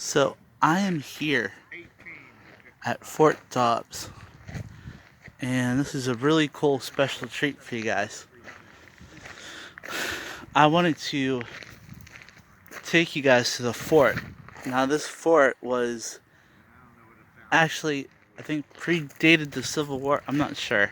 So I am here at Fort Dobbs, and this is a really cool special treat for you guys. I wanted to take you guys to the fort. Now, this fort was actually, I think, predated the Civil War. I'm not sure.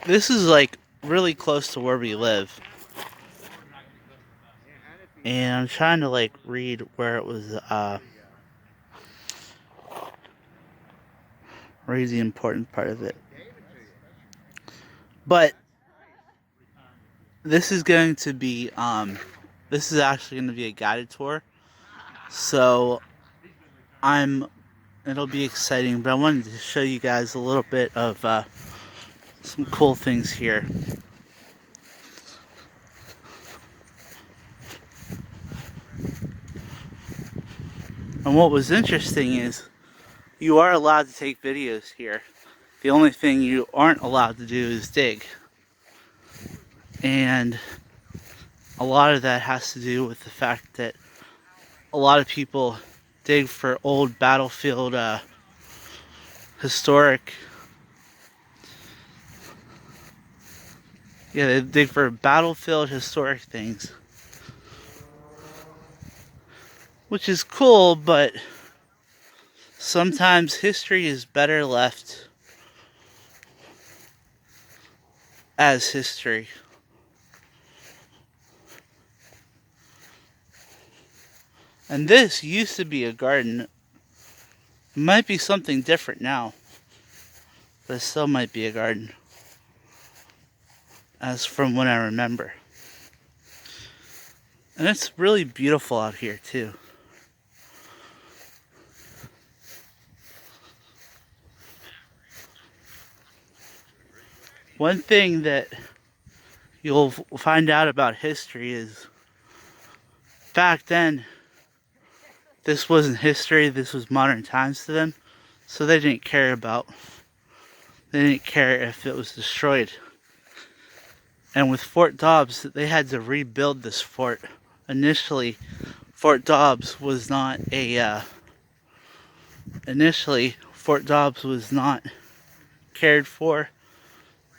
This is like really close to where we live, and I'm trying to like read where it was. Read the important part of it. But this is going to be this is actually going to be a guided tour. So it'll be exciting, but I wanted to show you guys a little bit of some cool things here. And what was interesting is you are allowed to take videos here. The only thing you aren't allowed to do is dig. And a lot of that has to do with the fact that a lot of people dig for old battlefield historic. Yeah, they dig for battlefield historic things. Which is cool, but sometimes history is better left as history. And this used to be a garden. It might be something different now, but it still might be a garden, as from when I remember. And it's really beautiful out here too. One thing that you'll find out about history is back then, this wasn't history, this was modern times to them. So they didn't care if it was destroyed. And with Fort Dobbs, they had to rebuild this fort. Initially, Fort Dobbs was not cared for.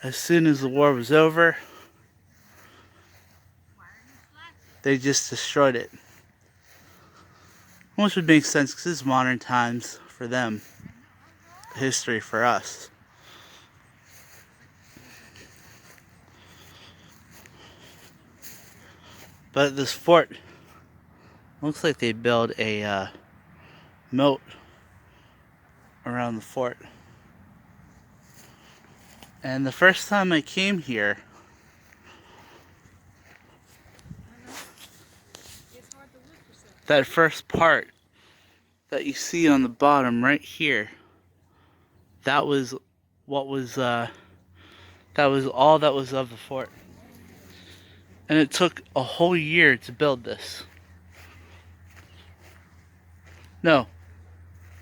As soon as the war was over, they just destroyed it. Which would make sense because it's modern times for them, history for us. But this fort looks like they built a moat around the fort. And the first time I came here, that first part that you see on the bottom right here, that was all that was of the fort. And it took a whole year to build this. No,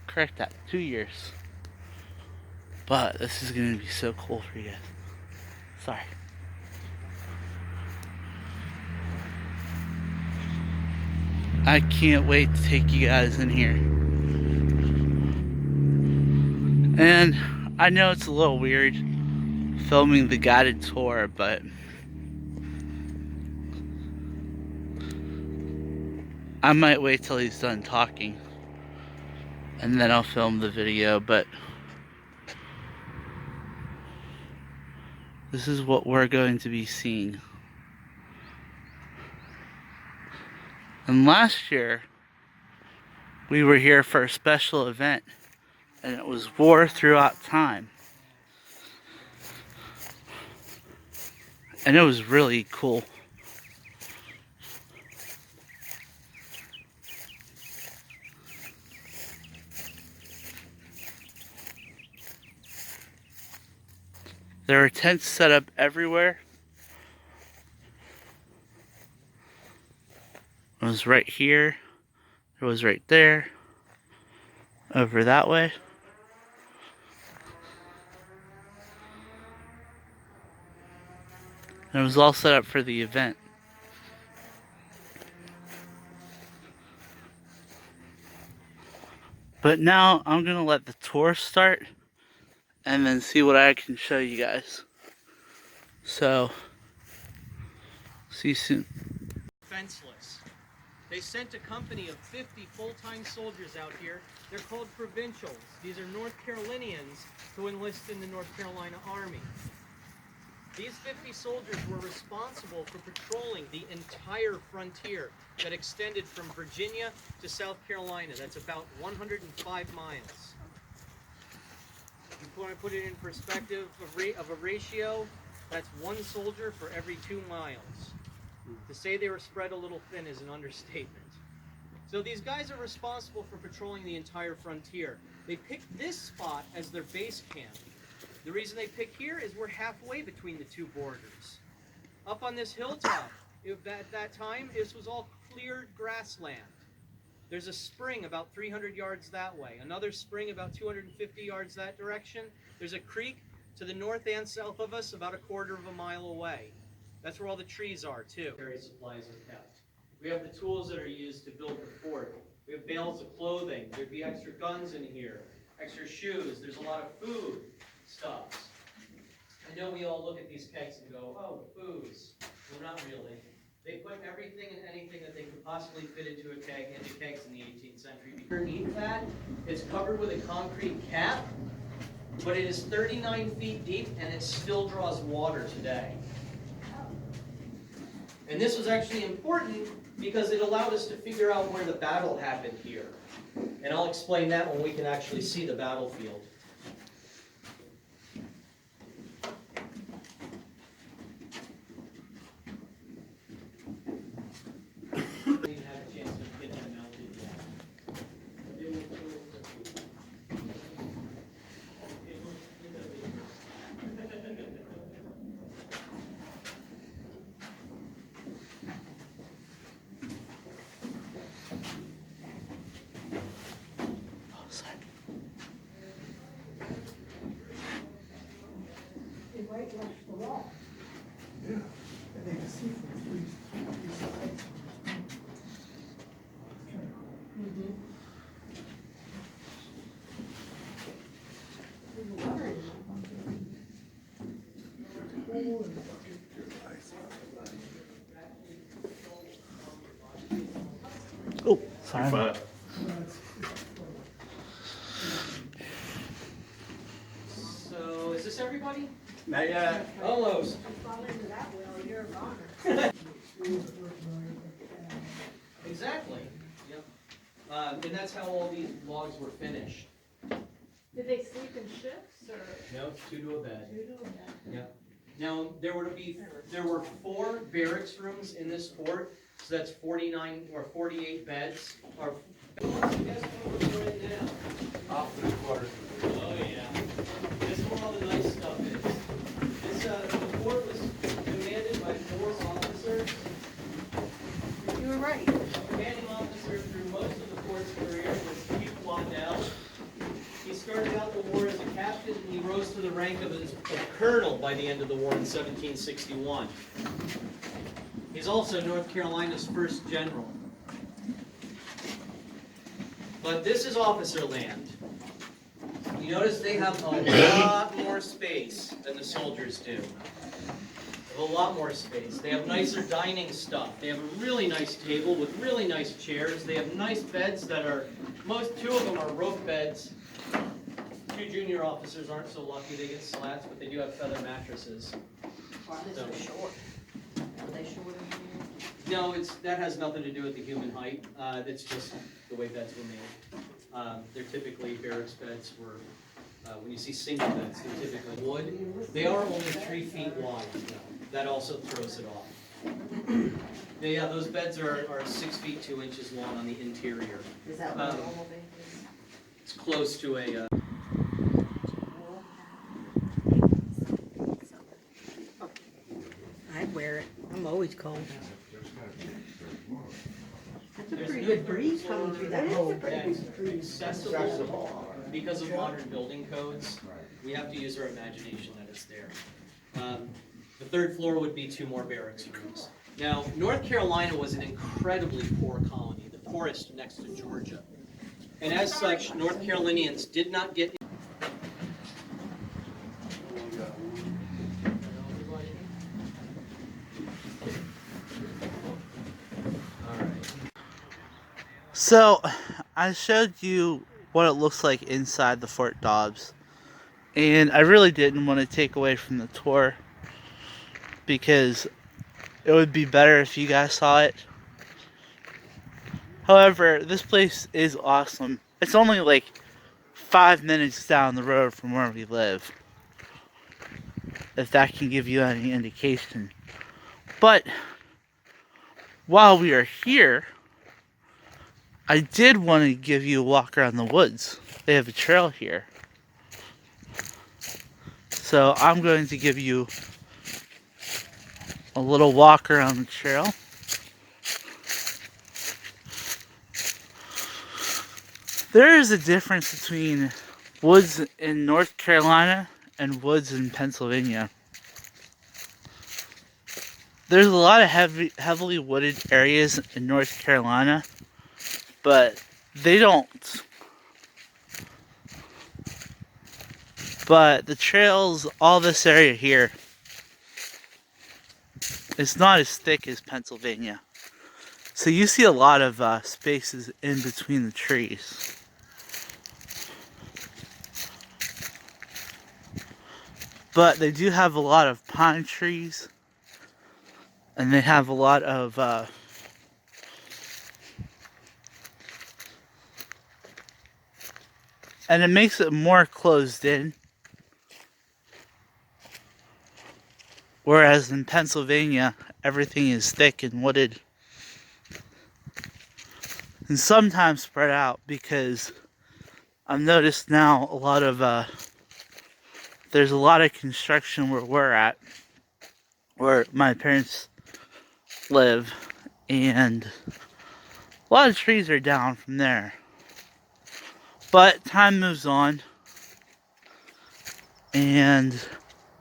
correct that, 2 years. But this is gonna be so cool for you guys. Sorry. I can't wait to take you guys in here. And I know it's a little weird filming the guided tour, but I might wait till he's done talking and then I'll film the video, but this is what we're going to be seeing. And last year, we were here for a special event, and it was War Throughout Time. And it was really cool. There were tents set up everywhere. It was right here. It was right there. Over that way. And it was all set up for the event. But now I'm gonna let the tour start and then see what I can show you guys. So, see you soon. Defenseless. They sent a company of 50 full-time soldiers out here. They're called provincials. These are North Carolinians who enlist in the North Carolina Army. These 50 soldiers were responsible for patrolling the entire frontier that extended from Virginia to South Carolina. That's about 105 miles. If you want to put it in perspective of a ratio, that's one soldier for every 2 miles. To say they were spread a little thin is an understatement. So these guys are responsible for patrolling the entire frontier. They picked this spot as their base camp. The reason they pick here is we're halfway between the two borders. Up on this hilltop, at that time, this was all cleared grassland. There's a spring about 300 yards that way, another spring about 250 yards that direction. There's a creek to the north and south of us about a quarter of a mile away. That's where all the trees are, too. Various supplies are kept. We have the tools that are used to build the fort. We have bales of clothing. There'd be extra guns in here, extra shoes. There's a lot of food stuffs. I know we all look at these kegs and go, oh, booze. Well, not really. They put everything and anything that they could possibly fit into a keg, into kegs in the 18th century. Underneath that, it's covered with a concrete cap, but it is 39 feet deep and it still draws water today. And this was actually important because it allowed us to figure out where the battle happened here. And I'll explain that when we can actually see the battlefield. Yeah, and they can see from three sides. Oh, sorry. Fine. So, is this everybody? Not yet. Almost. Exactly. Yep. And that's how all these logs were finished. Did they sleep in shifts or No, 2 to a bed. 2 to a bed? Yep. Now there were 4 barracks rooms in this fort, so that's 49 or 48 beds. Or guess what we're doing right now? Off the quarter. Oh yeah. This is where all the nice stuff is. This the fort was commanded by 4 officers. You were right. The commanding officer through most of the fort's career was Hugh Waddell. He started out the war as a captain and he rose to the rank of a colonel by the end of the war in 1761. He's also North Carolina's first general. But this is officer land. You notice they have a lot more space than the soldiers do. They have a lot more space. They have nicer dining stuff. They have a really nice table with really nice chairs. They have nice beds that are, 2 of them are rope beds. 2 junior officers aren't so lucky, they get slats, but they do have feather mattresses. Why are they so short? Are they shorter than you? No, that has nothing to do with the human height. It's just the way beds were made. They're typically barracks beds where, when you see single beds, they're typically wood. They are only 3 feet wide, though. That also throws it off. Yeah, those beds are 6 feet 2 inches long on the interior. Is that what a normal bed is? It's close to a... I'd wear it. I'm always cold. That's a There's pretty no good breeze floor. coming through that hole. Accessible because of modern building codes. We have to use our imagination that it's there. The 3rd floor would be 2 more barracks rooms. Now, North Carolina was an incredibly poor colony, the poorest next to Georgia. And as such, North Carolinians did not get. So, I showed you what it looks like inside the Fort Dobbs. And I really didn't want to take away from the tour, because it would be better if you guys saw it. However, this place is awesome. It's only like 5 minutes down the road from where we live, if that can give you any indication. But while we are here, I did want to give you a walk around the woods. They have a trail here. So I'm going to give you a little walk around the trail. There is a difference between woods in North Carolina and woods in Pennsylvania. There's a lot of heavily wooded areas in North Carolina, but they don't. But the trails, all this area here, it's not as thick as Pennsylvania. So you see a lot of spaces in between the trees. But they do have a lot of pine trees. And they have a lot of and it makes it more closed in. Whereas in Pennsylvania, everything is thick and wooded. And sometimes spread out, because I've noticed now a lot of, there's a lot of construction where we're at, where my parents live, and a lot of trees are down from there. But time moves on, and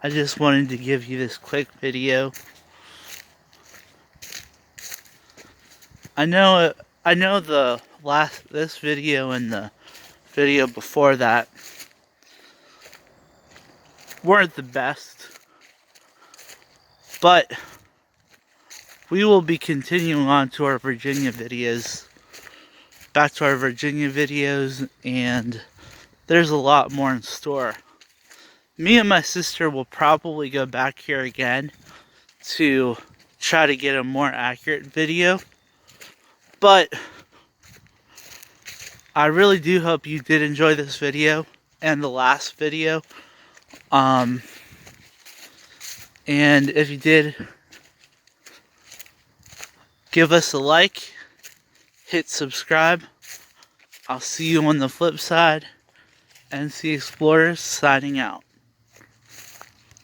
I just wanted to give you this quick video. I know this video and the video before that weren't the best, but we will be continuing on to our Virginia videos, back to our Virginia videos, and there's a lot more in store. Me and my sister will probably go back here again to try to get a more accurate video. But I really do hope you did enjoy this video and the last video. And if you did, give us a like, hit subscribe. I'll see you on the flip side. NC Explorers signing out.